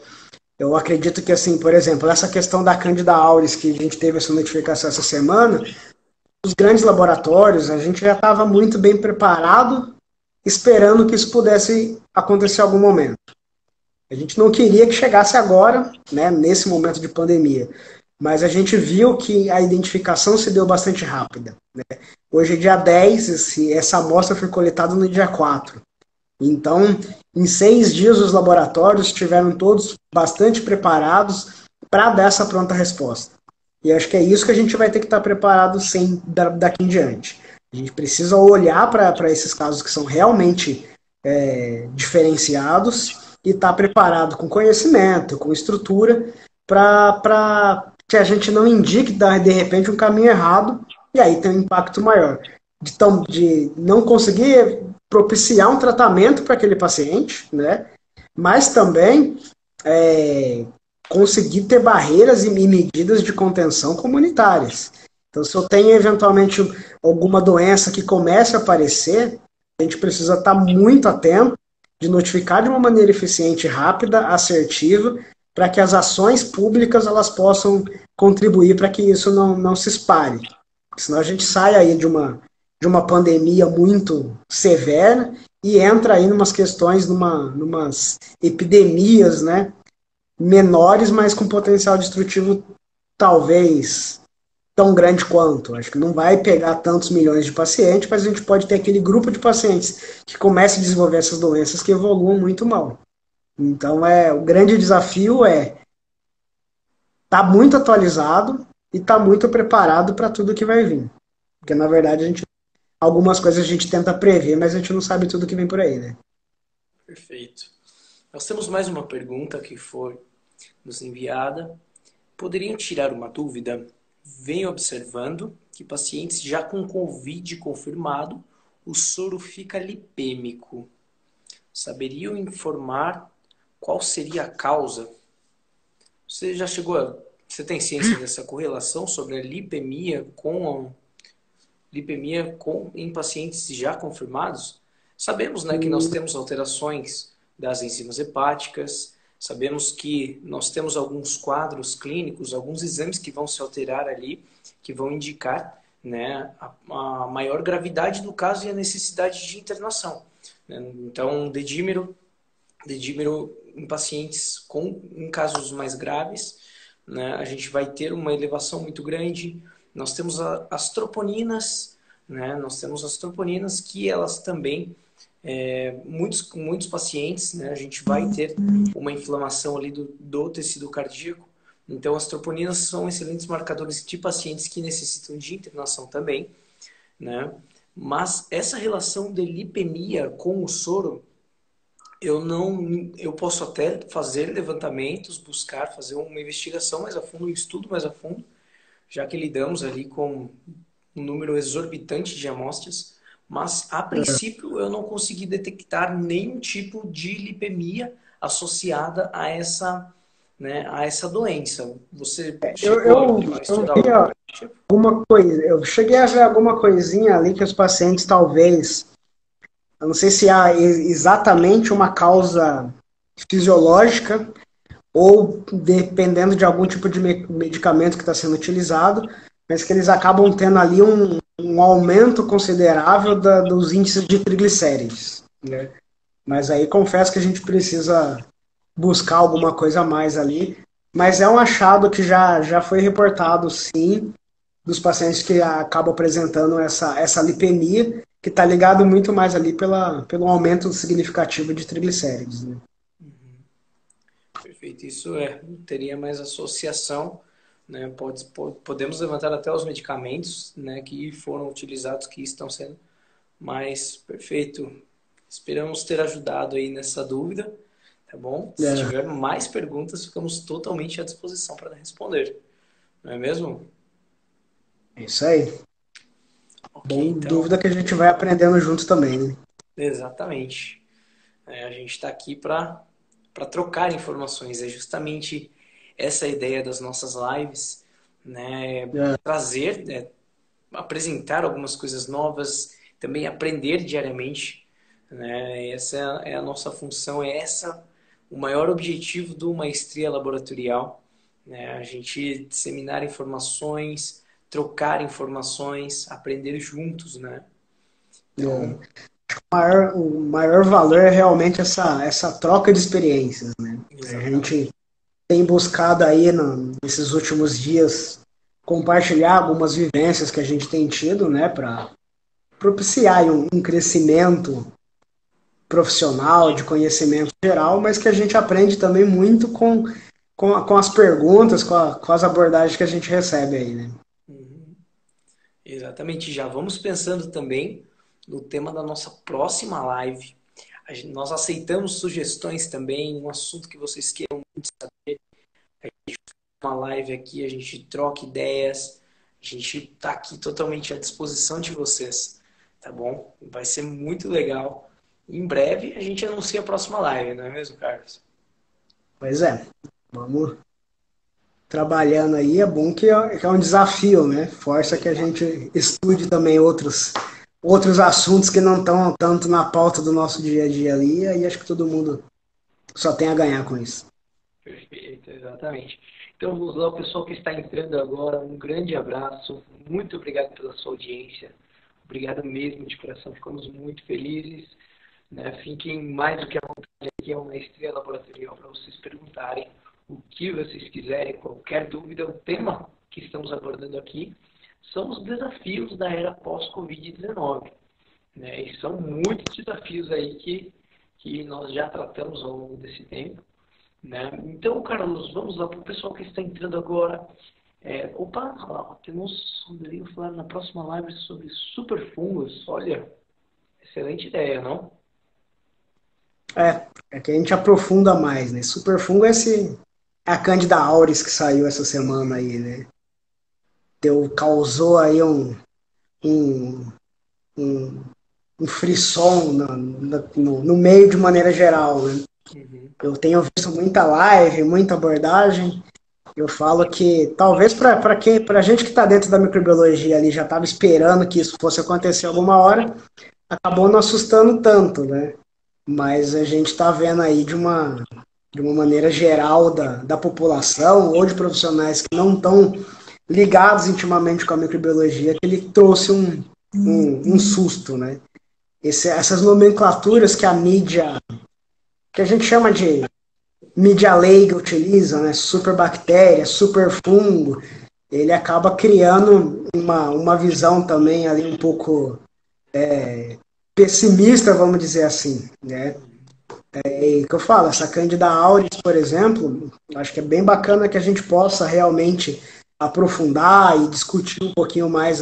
Eu acredito que, assim, por exemplo, essa questão da Candida auris, que a gente teve essa notificação essa semana, os grandes laboratórios, a gente já estava muito bem preparado, esperando que isso pudesse acontecer em algum momento. A gente não queria que chegasse agora, né, nesse momento de pandemia, mas a gente viu que a identificação se deu bastante rápida. Né? Hoje é dia 10, essa amostra foi coletada no dia 4. Então, em 6 dias, os laboratórios estiveram todos bastante preparados para dar essa pronta resposta. E acho que é isso que a gente vai ter que estar preparado daqui em diante. A gente precisa olhar para esses casos que são realmente diferenciados e estar preparado com conhecimento, com estrutura, para que a gente não indique, de repente, um caminho errado e aí tem um impacto maior. De não conseguir propiciar um tratamento para aquele paciente, né? Mas também conseguir ter barreiras e medidas de contenção comunitárias. Então, se eu tenho eventualmente alguma doença que comece a aparecer, a gente precisa estar muito atento de notificar de uma maneira eficiente, rápida, assertiva, para que as ações públicas elas possam contribuir para que isso não se espalhe. Porque senão a gente sai aí de uma pandemia muito severa e entra aí numas questões, numas epidemias, né, menores, mas com potencial destrutivo talvez tão grande quanto. Acho que não vai pegar tantos milhões de pacientes, mas a gente pode ter aquele grupo de pacientes que comece a desenvolver essas doenças que evoluam muito mal. Então, o grande desafio é estar muito atualizado e estar muito preparado para tudo que vai vir. Porque, na verdade, algumas coisas a gente tenta prever, mas a gente não sabe tudo que vem por aí, né? Perfeito. Nós temos mais uma pergunta que foi nos enviada. Poderiam tirar uma dúvida? Venho observando que pacientes já com Covid confirmado, o soro fica lipêmico. Saberiam informar qual seria a causa? Você tem ciência dessa correlação sobre a lipemia em pacientes já confirmados? Sabemos, né, que nós temos alterações das enzimas hepáticas, sabemos que nós temos alguns quadros clínicos, alguns exames que vão se alterar ali, que vão indicar, né, a maior gravidade do caso e a necessidade de internação. Então, dedímero em pacientes em casos mais graves, né, a gente vai ter uma elevação muito grande. Nós temos as troponinas, né, que elas também, muitos pacientes, né, a gente vai ter uma inflamação ali do tecido cardíaco. Então, as troponinas são excelentes marcadores de pacientes que necessitam de internação também, né? Mas essa relação de lipemia com o soro, eu não, eu posso até fazer levantamentos, buscar fazer uma investigação mais a fundo, um estudo mais a fundo, já que lidamos ali com um número exorbitante de amostras, mas a princípio eu não consegui detectar nenhum tipo de lipemia associada a essa, né, a essa doença. Você Eu, chegou eu, a eu estudar vi alguma coisa do tipo? alguma coisa, eu cheguei a ver alguma coisinha ali que os pacientes talvez, eu não sei se há exatamente uma causa fisiológica ou dependendo de algum tipo de medicamento que está sendo utilizado, mas que eles acabam tendo ali um aumento considerável dos índices de triglicérides, né? Mas aí confesso que a gente precisa buscar alguma coisa a mais ali. Mas é um achado que já foi reportado, sim, dos pacientes que acabam apresentando essa lipemia, que está ligado muito mais ali pelo aumento significativo de triglicérides, né? Perfeito, isso teria mais associação, né? Podemos levantar até os medicamentos, né, que foram utilizados, que estão sendo, mas perfeito. Esperamos ter ajudado aí nessa dúvida, tá bom? Se É, tiver mais perguntas, ficamos totalmente à disposição para responder, não é mesmo? é isso aí. Ok, Bom, então, dúvida que a gente vai aprendendo junto também, né? exatamente. A gente está aqui para trocar informações. É justamente essa a ideia das nossas lives, né? É, Trazer, né? Apresentar algumas coisas novas, também aprender diariamente, né? Essa é a nossa função, é essa o maior objetivo do Maestria Laboratorial, né? A gente disseminar informações, trocar informações, aprender juntos, né? Então, é. O maior valor é realmente essa troca de experiências, né? A exatamente. gente tem buscado aí nesses últimos dias compartilhar algumas vivências que a gente tem tido, né, para propiciar aí um crescimento profissional, de conhecimento geral, mas que a gente aprende também muito com as perguntas, com as abordagens que a gente recebe aí, né? Uhum. Exatamente, já vamos pensando também no tema da nossa próxima live. Nós aceitamos sugestões também, um assunto que vocês queiram muito saber. Uma live aqui, a gente troca ideias, a gente está aqui totalmente à disposição de vocês, tá bom? Vai ser muito legal. Em breve a gente anuncia a próxima live, não é mesmo, Carlos? Pois é, vamos trabalhando aí, é bom que é um desafio, né? Força que a gente estude também outros assuntos que não estão tanto na pauta do nosso dia a dia ali, e aí acho que todo mundo só tem a ganhar com isso. Perfeito, exatamente. Então vamos lá, o pessoal que está entrando agora, um grande abraço, muito obrigado pela sua audiência, obrigado mesmo de coração, ficamos muito felizes, né? Fiquem mais do que à vontade, aqui é uma maestria laboratorial para vocês perguntarem o que vocês quiserem, qualquer dúvida, o tema que estamos abordando aqui são os desafios da era pós-Covid-19, né? E são muitos desafios aí que nós já tratamos ao longo desse tempo, né? Então, Carlos, vamos lá para o pessoal que está entrando agora. Deveríamos falar na próxima live sobre superfungos. Olha, excelente ideia, não? É que a gente aprofunda mais, né? Superfungo é a Candida auris que saiu essa semana aí, né? Causou aí um, um, um frisson no meio de maneira geral, né? Uhum. Eu tenho visto muita live, muita abordagem. Eu falo que talvez para gente que está dentro da microbiologia ali já estava esperando que isso fosse acontecer alguma hora, acabou não assustando tanto, né? Mas a gente está vendo aí de uma maneira geral da população ou de profissionais que não estão ligados intimamente com a microbiologia, que ele trouxe um susto, né? Essas nomenclaturas que a mídia, que a gente chama de mídia leiga utiliza, né? Superbactéria, superfungo, ele acaba criando uma visão também ali um pouco pessimista, vamos dizer assim, né? E que eu falo, essa Candida auris, por exemplo, acho que é bem bacana que a gente possa realmente aprofundar e discutir um pouquinho mais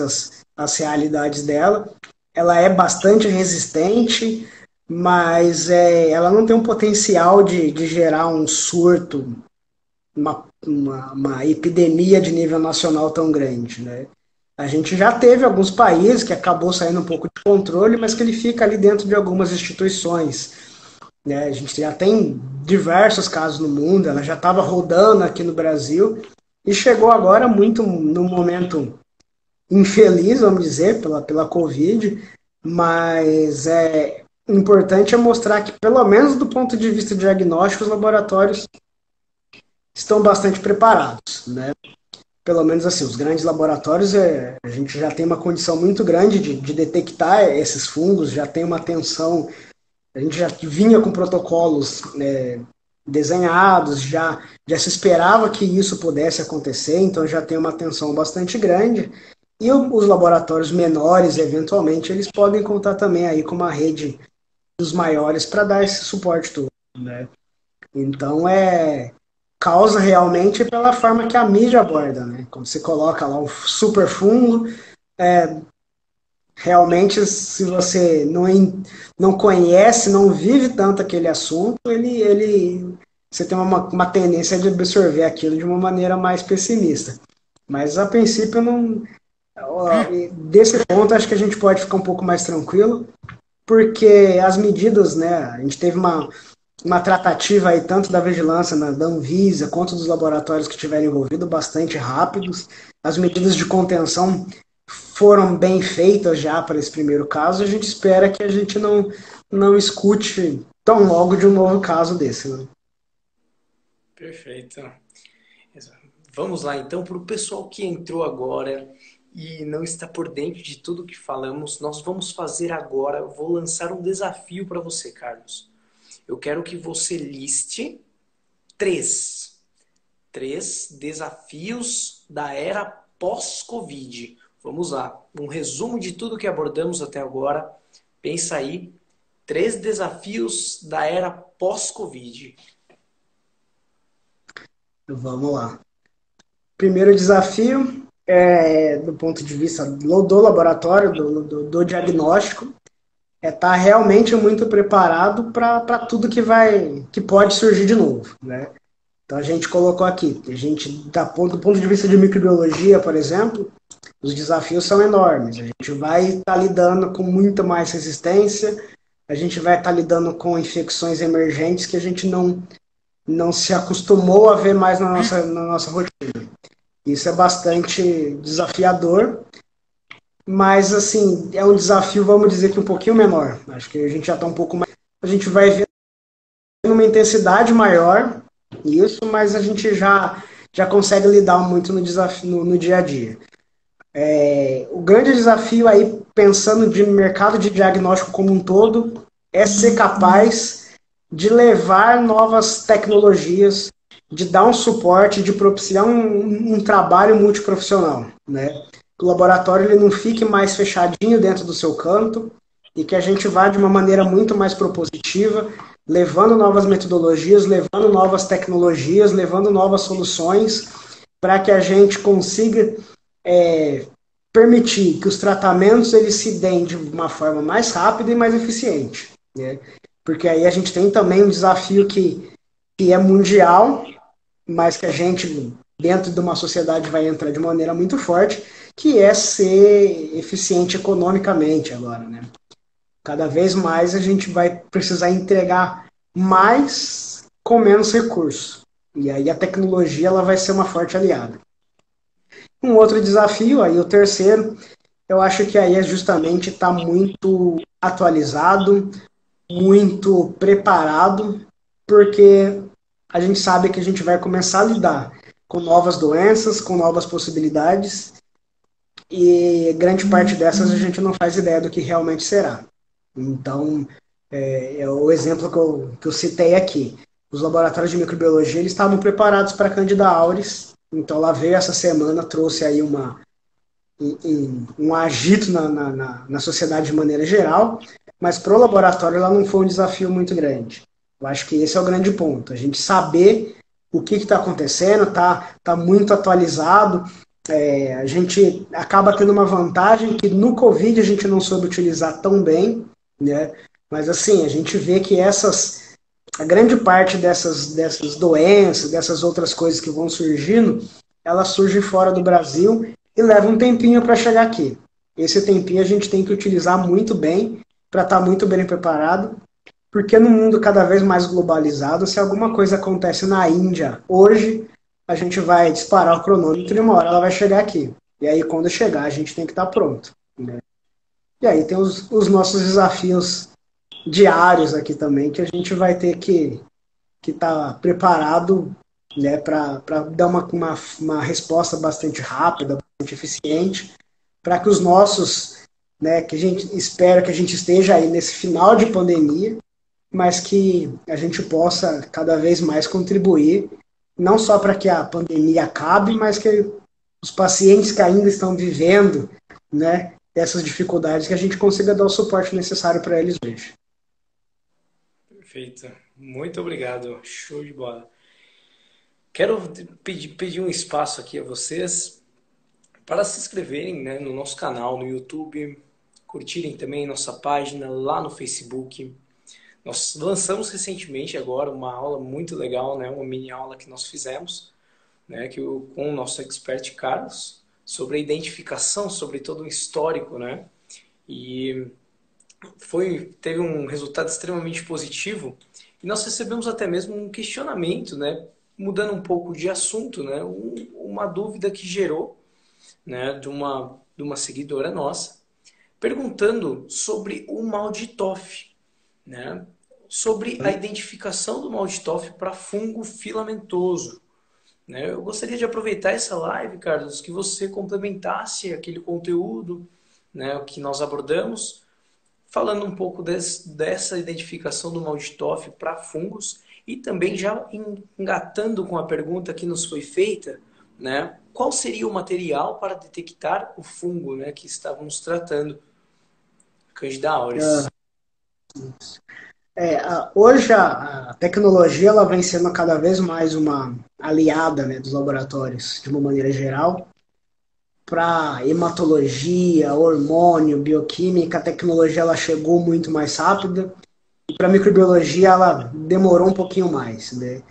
as realidades dela. ela é bastante resistente, mas ela não tem um potencial de gerar um surto, uma epidemia de nível nacional tão grande, né? A gente já teve alguns países que acabou saindo um pouco de controle, mas que ele fica ali dentro de algumas instituições, né? A gente já tem diversos casos no mundo, ela já estava rodando aqui no Brasil e chegou agora muito no momento infeliz, vamos dizer, pela Covid, mas o importante é mostrar que, pelo menos do ponto de vista diagnóstico, os laboratórios estão bastante preparados, né? Pelo menos assim, os grandes laboratórios, a gente já tem uma condição muito grande de detectar esses fungos, já tem uma atenção, a gente já vinha com protocolos desenhados, já se esperava que isso pudesse acontecer, então já tem uma atenção bastante grande. E os laboratórios menores, eventualmente, eles podem contar também aí com uma rede dos maiores para dar esse suporte todo, né? Então causa realmente pela forma que a mídia aborda, né? Quando você coloca lá um super fungo, realmente se você não conhece, não vive tanto aquele assunto, você tem uma tendência de absorver aquilo de uma maneira mais pessimista. Mas a princípio não, desse ponto acho que a gente pode ficar um pouco mais tranquilo, porque as medidas, né, a gente teve uma tratativa aí tanto da vigilância, da Anvisa, quanto dos laboratórios que estiveram envolvidos, bastante rápidos. As medidas de contenção foram bem feitas já para esse primeiro caso. A gente espera que a gente não escute tão logo de um novo caso desse, né? Perfeito. Vamos lá, então, para o pessoal que entrou agora e não está por dentro de tudo que falamos, nós vamos fazer agora, eu vou lançar um desafio para você, Carlos. Eu quero que você liste três desafios da era pós-Covid. Vamos lá, um resumo de tudo que abordamos até agora. Pensa aí, 3 desafios da era pós-Covid. Vamos lá. Primeiro desafio do ponto de vista do laboratório, do diagnóstico, estar realmente muito preparado para tudo que pode surgir de novo, né? Então a gente colocou aqui, do ponto de vista de microbiologia, por exemplo, os desafios são enormes. A gente vai estar lidando com muita mais resistência, a gente vai estar lidando com infecções emergentes que a gente não se acostumou a ver mais na nossa rotina. Isso é bastante desafiador, mas assim, é um desafio, vamos dizer que um pouquinho menor. Acho que a gente já está um pouco mais... A gente vai ver uma intensidade maior, isso, mas a gente já consegue lidar muito no desafio no dia a dia. O grande desafio aí, pensando de mercado de diagnóstico como um todo, é ser capaz de levar novas tecnologias, de dar um suporte, de propiciar um trabalho multiprofissional, né? Que o laboratório ele não fique mais fechadinho dentro do seu canto e que a gente vá de uma maneira muito mais propositiva, levando novas metodologias, levando novas tecnologias, levando novas soluções para que a gente consiga permitir que os tratamentos eles se deem de uma forma mais rápida e mais eficiente, né? Porque aí a gente tem também um desafio que é mundial, mas que a gente, dentro de uma sociedade, vai entrar de maneira muito forte, que é ser eficiente economicamente agora, né? Cada vez mais a gente vai precisar entregar mais com menos recursos. E aí a tecnologia ela vai ser uma forte aliada. Um outro desafio, aí o terceiro, eu acho que aí é justamente estar muito atualizado, muito preparado, porque a gente sabe que a gente vai começar a lidar com novas doenças, com novas possibilidades, e grande parte dessas a gente não faz ideia do que realmente será. Então, é o exemplo que eu citei aqui. Os laboratórios de microbiologia eles estavam preparados para a Candida auris, então ela veio essa semana, trouxe aí um agito na sociedade de maneira geral, mas para o laboratório ela não foi um desafio muito grande. Eu acho que esse é o grande ponto, a gente saber o que está acontecendo, tá muito atualizado, A gente acaba tendo uma vantagem que no Covid a gente não soube utilizar tão bem, né? Mas assim, a gente vê que a grande parte dessas doenças, dessas outras coisas que vão surgindo, elas surgem fora do Brasil e levam um tempinho para chegar aqui. Esse tempinho a gente tem que utilizar muito bem para estar muito bem preparado, porque no mundo cada vez mais globalizado, se alguma coisa acontece na Índia hoje, a gente vai disparar o cronômetro e uma hora ela vai chegar aqui. E aí quando chegar a gente tem que estar pronto, né? E aí tem os nossos desafios diários aqui também, que a gente vai ter que estar preparado, né, para dar uma resposta bastante rápida, bastante eficiente, para que os nossos, né, que a gente espera que a gente esteja aí nesse final de pandemia, mas que a gente possa cada vez mais contribuir, não só para que a pandemia acabe, mas que os pacientes que ainda estão vivendo, né, essas dificuldades, que a gente consiga dar o suporte necessário para eles hoje. Perfeito. Muito obrigado. Show de bola. Quero pedir um espaço aqui a vocês para se inscreverem, né, no nosso canal no YouTube, curtirem também nossa página lá no Facebook. Nós lançamos recentemente agora uma aula muito legal, né, uma mini aula que nós fizemos, né, com o nosso expert Carlos, sobre a identificação, sobre todo o histórico, né, e teve um resultado extremamente positivo. E nós recebemos até mesmo um questionamento, né, mudando um pouco de assunto, né, uma dúvida que gerou, né, de uma seguidora nossa, perguntando sobre o mal de Toff, né, sobre a identificação do mal de Toff para fungo filamentoso. Né? Eu gostaria de aproveitar essa live, Carlos, que você complementasse aquele conteúdo, né, que nós abordamos, falando um pouco dessa identificação do mal de Toff para fungos e também já engatando com a pergunta que nos foi feita, né, qual seria o material para detectar o fungo, né, que estávamos tratando, Candida auris. Hoje a tecnologia ela vem sendo cada vez mais uma aliada, né, dos laboratórios, de uma maneira geral. Para hematologia, hormônio, bioquímica, a tecnologia ela chegou muito mais rápida. E para microbiologia ela demorou um pouquinho mais, né?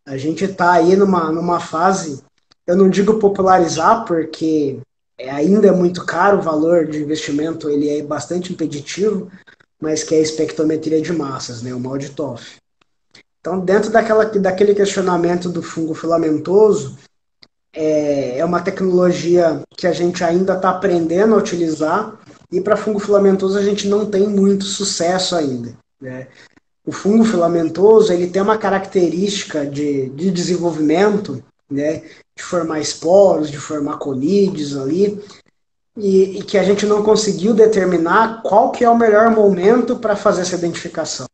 A gente está aí numa fase, eu não digo popularizar, porque ainda é muito caro, o valor de investimento ele é bastante impeditivo, mas que é a espectrometria de massas, né, o mal de Toff. Então, dentro daquele questionamento do fungo filamentoso, é uma tecnologia que a gente ainda está aprendendo a utilizar, e para fungo filamentoso a gente não tem muito sucesso ainda, né? O fungo filamentoso ele tem uma característica de desenvolvimento, né, de formar esporos, de formar conídeos ali, e que a gente não conseguiu determinar qual que é o melhor momento para fazer essa identificação.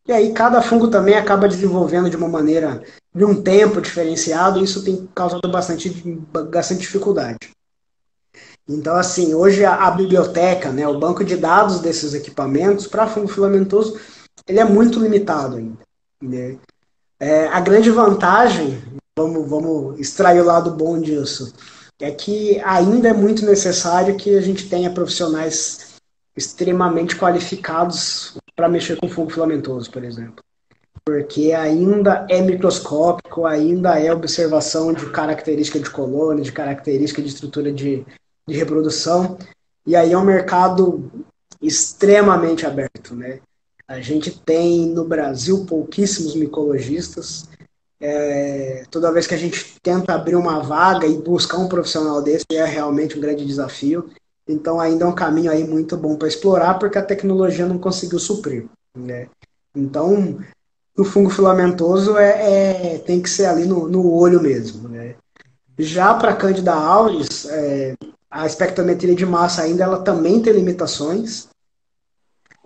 E aí cada fungo também acaba desenvolvendo de uma maneira, de um tempo diferenciado, e isso tem causado bastante dificuldade. Então, assim, hoje a biblioteca, né, o banco de dados desses equipamentos para fungo filamentoso, ele é muito limitado ainda, né? A grande vantagem, vamos extrair o lado bom disso, é que ainda é muito necessário que a gente tenha profissionais extremamente qualificados para mexer com fungo filamentoso, por exemplo. Porque ainda é microscópico, ainda é observação de característica de colônia, de característica de estrutura de reprodução, e aí é um mercado extremamente aberto, né? A gente tem no Brasil pouquíssimos micologistas. Toda vez que a gente tenta abrir uma vaga e buscar um profissional desse é realmente um grande desafio. Então ainda é um caminho aí muito bom para explorar, porque a tecnologia não conseguiu suprir, né? Então, no fungo filamentoso tem que ser ali no olho mesmo, né? Já para Candida auris, a espectrometria de massa ainda ela também tem limitações,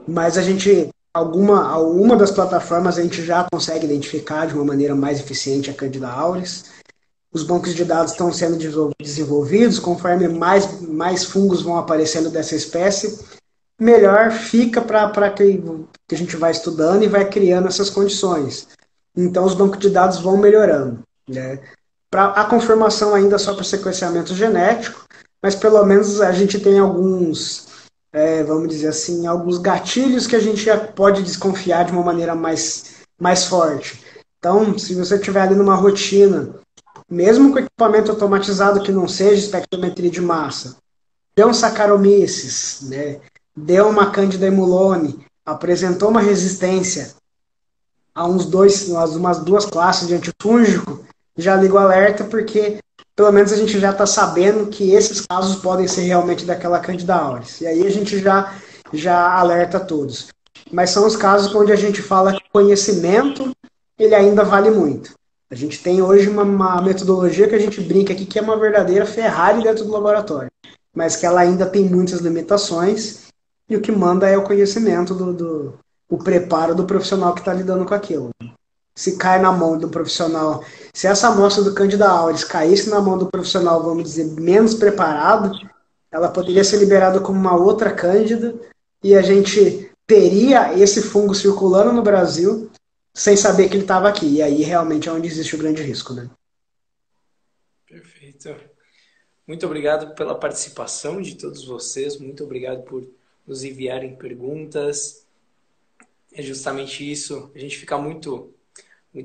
mas alguma das plataformas a gente já consegue identificar de uma maneira mais eficiente a Candida auris. Os bancos de dados estão sendo desenvolvidos, conforme mais fungos vão aparecendo dessa espécie, melhor fica para que a gente vai estudando e vai criando essas condições. Então os bancos de dados vão melhorando, né? A conformação ainda só para sequenciamento genético, mas pelo menos a gente tem alguns, vamos dizer assim, alguns gatilhos que a gente já pode desconfiar de uma maneira mais forte. Então, se você estiver ali numa rotina, mesmo com equipamento automatizado que não seja espectrometria de massa, deu um Saccharomyces, né? Deu uma Candida emulone, apresentou uma resistência a umas duas classes de antifúngico, já liga o alerta porque pelo menos a gente já está sabendo que esses casos podem ser realmente daquela Candida auris. E aí a gente já alerta todos. Mas são os casos onde a gente fala que o conhecimento ele ainda vale muito. A gente tem hoje uma metodologia que a gente brinca aqui que é uma verdadeira Ferrari dentro do laboratório, mas que ela ainda tem muitas limitações e o que manda é o conhecimento o preparo do profissional que está lidando com aquilo. Se cai na mão do profissional, se essa amostra do Candida auris caísse na mão do profissional, vamos dizer, menos preparado, ela poderia ser liberada como uma outra Cândida e a gente teria esse fungo circulando no Brasil sem saber que ele estava aqui. E aí realmente é onde existe o grande risco, né? Perfeito. Muito obrigado pela participação de todos vocês. Muito obrigado por nos enviarem perguntas. É justamente isso. A gente fica muito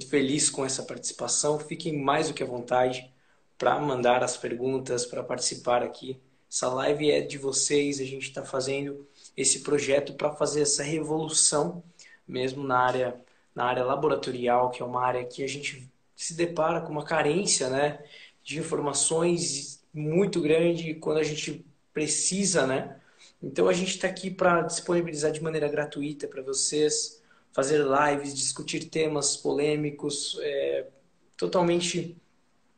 feliz com essa participação. Fiquem mais do que à vontade para mandar as perguntas, para participar aqui. Essa live é de vocês. A gente está fazendo esse projeto para fazer essa revolução mesmo na área laboratorial, que é uma área que a gente se depara com uma carência, né, de informações muito grande quando a gente precisa, né? Então a gente está aqui para disponibilizar de maneira gratuita para vocês, fazer lives, discutir temas polêmicos, totalmente,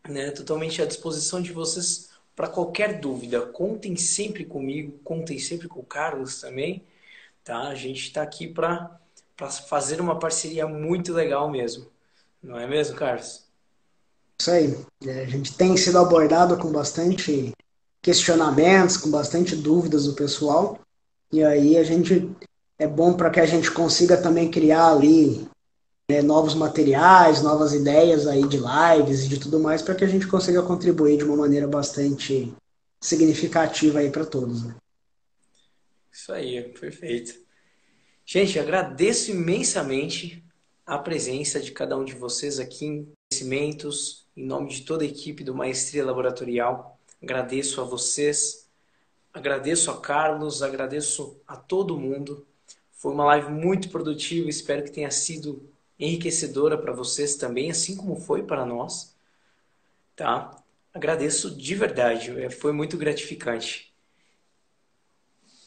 né, totalmente à disposição de vocês para qualquer dúvida. Contem sempre comigo, contem sempre com o Carlos também, tá? A gente está aqui para fazer uma parceria muito legal mesmo. Não é mesmo, Carlos? Isso aí. A gente tem sido abordado com bastante questionamentos, com bastante dúvidas do pessoal. E aí a gente é bom para que a gente consiga também criar ali novos materiais, novas ideias aí de lives e de tudo mais, para que a gente consiga contribuir de uma maneira bastante significativa aí para todos. Né? Isso aí, perfeito. Gente, agradeço imensamente a presença de cada um de vocês aqui em Conhecimentos, em nome de toda a equipe do Maestria Laboratorial. Agradeço a vocês, agradeço a Carlos, agradeço a todo mundo. Foi uma live muito produtiva, espero que tenha sido enriquecedora para vocês também, assim como foi para nós. Tá? Agradeço de verdade, foi muito gratificante.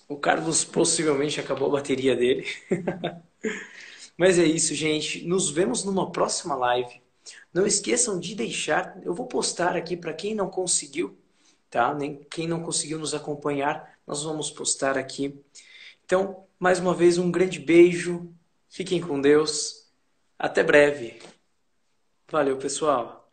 O Carlos possivelmente acabou a bateria dele. Mas é isso, gente. Nos vemos numa próxima live. Não esqueçam de deixar, eu vou postar aqui para quem não conseguiu, tá? Nem quem não conseguiu nos acompanhar, nós vamos postar aqui. Então, mais uma vez, um grande beijo. Fiquem com Deus. Até breve. Valeu, pessoal.